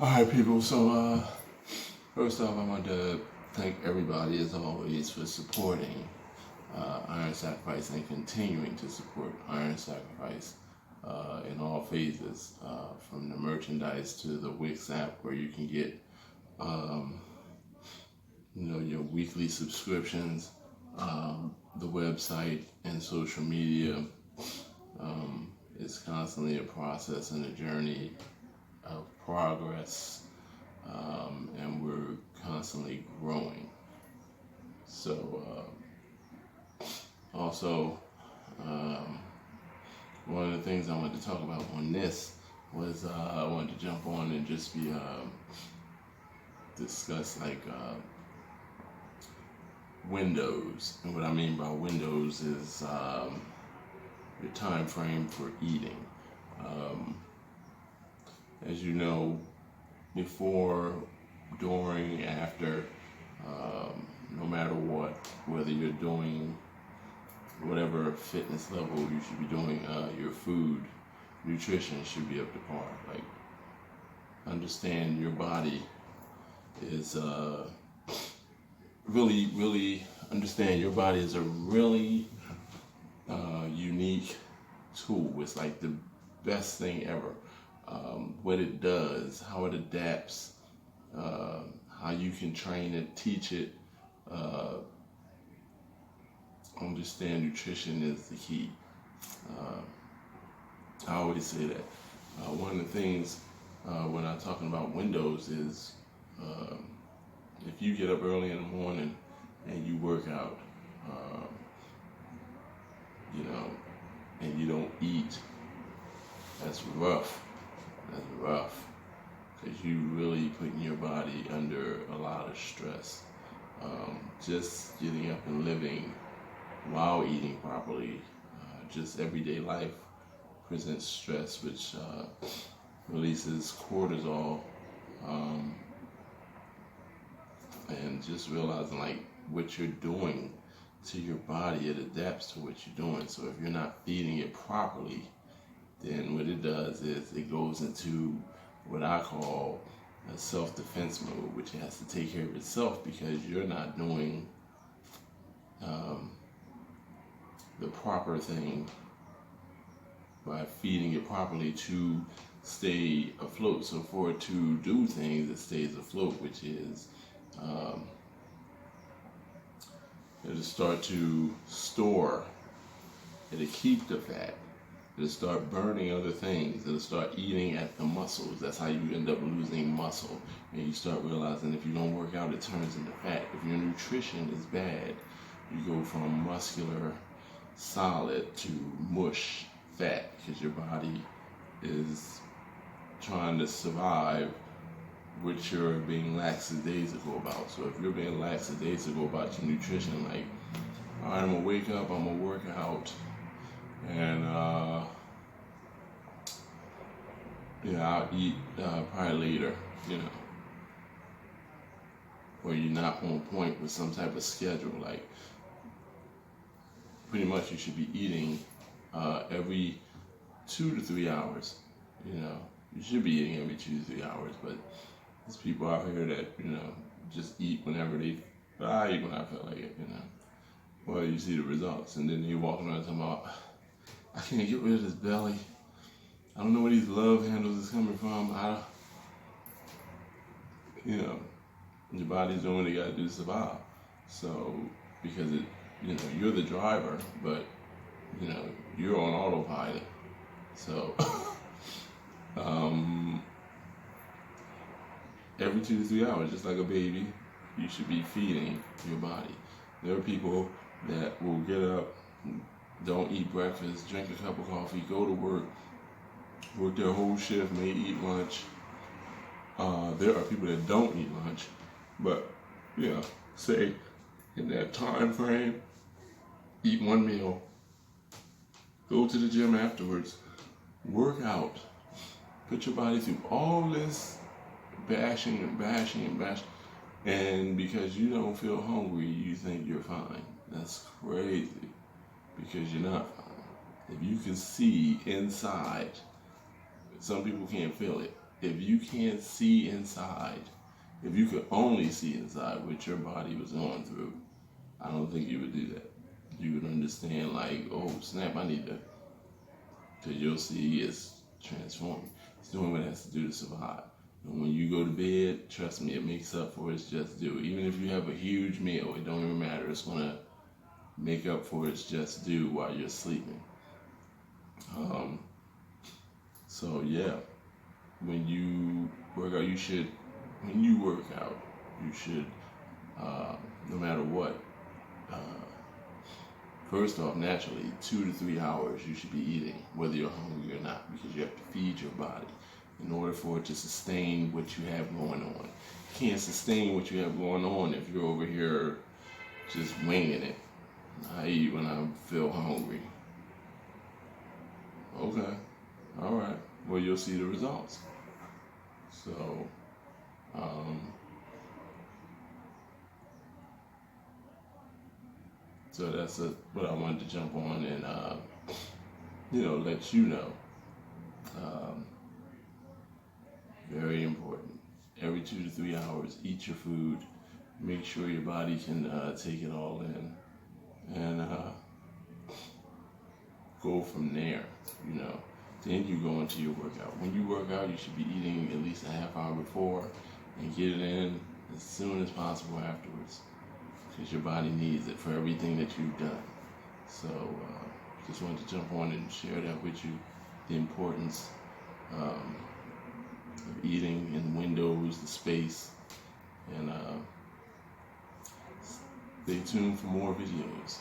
All right, people. So, first off, I want to thank everybody, as always, for supporting Iron Sacrifice and continuing to support Iron Sacrifice in all phases, from the merchandise to the Wix app, where you can get, um, your weekly subscriptions, the website, and social media. It's constantly a process and a journey of progress, and we're constantly growing. So, also, um, one of the things I wanted to talk about on this was I wanted to jump on and just be discuss like windows, and what I mean by windows is your time frame for eating. Um, as you know, before, during, after, no matter what, whether you're doing whatever fitness level you should be doing, your food, nutrition should be up to par. Like, understand your body is really understand your body is a really unique tool. It's like the best thing ever. What it does, how it adapts, how you can train it, teach it. Uh, Understand nutrition is the key. Uh, I always say that. One of the things when I'm talking about windows is uh, if you get up early in the morning and you work out, uh, you know, and you don't eat, that's rough. That's rough, because you really putting your body under a lot of stress. Just getting up and living while eating properly, just everyday life presents stress, which releases cortisol, um, and just realizing like what you're doing to your body, it adapts to what you're doing. So if you're not feeding it properly, then what it does is it goes into what I call a self-defense mode, which has to take care of itself because you're not doing um, the proper thing by feeding it properly to stay afloat. So for it to do things, it stays afloat, which is um, it'll start to store, it'll keep the fat, it'll start burning other things, it'll start eating at the muscles. That's how you end up losing muscle. And you start realizing if you don't work out, it turns into fat. If your nutrition is bad, you go from muscular, solid to mush, fat, because your body is trying to survive what you're being lackadaisical about. So if you're being lackadaisical about your nutrition, like, all right, I'm gonna wake up, I'm gonna work out, and I'll eat probably later, or you're not on point with some type of schedule. Like, pretty much you should be eating every 2 to 3 hours. You should be eating every 2 to 3 hours, but there's people out here that just eat whenever I eat when I feel like it. Well, you see the results, and then you're walking around talking about, I can't get rid of this belly. I don't know where these love handles is coming from. Your body's doing what it got to do to survive. So, because you're the driver, but you're on autopilot. So, every 2 to 3 hours, just like a baby, you should be feeding your body. There are people that will get up, don't eat breakfast, drink a cup of coffee, go to work their whole shift, may eat lunch. There are people that don't eat lunch, but say in that time frame, eat one meal, go to the gym afterwards, work out, put your body through all this bashing, and because you don't feel hungry, you think you're fine. That's crazy, because you're not fine. If you can see inside, some people can't feel it. if you can't see inside, if you could only see inside what your body was going through, I don't think you would do that. You would understand, like, oh snap, I need to, because you'll see it's transforming. It's doing what it has to do to survive. And when you go to bed, trust me, it makes up for its just due. Even if you have a huge meal, it don't even matter. It's gonna make up for its just due while you're sleeping. Um, so yeah, when you work out, you should. When you work out, you should, no matter what. Uh, First off, naturally, 2 to 3 hours you should be eating, whether you're hungry or not, because you have to feed your body in order for it to sustain what you have going on. You can't sustain what you have going on if you're over here just winging it. I eat when I feel hungry. Okay, all right. Well, you'll see the results. So, um, so that's what I wanted to jump on and let you know. Um, Very important. Every 2 to 3 hours, eat your food. Make sure your body can take it all in, and go from there. You know, then you go into your workout. When you work out, you should be eating at least a half hour before, and get it in as soon as possible afterwards, because your body needs it for everything that you've done. So, just wanted to jump on and share that with you. The importance. Um, of eating in windows, the space, and stay tuned for more videos.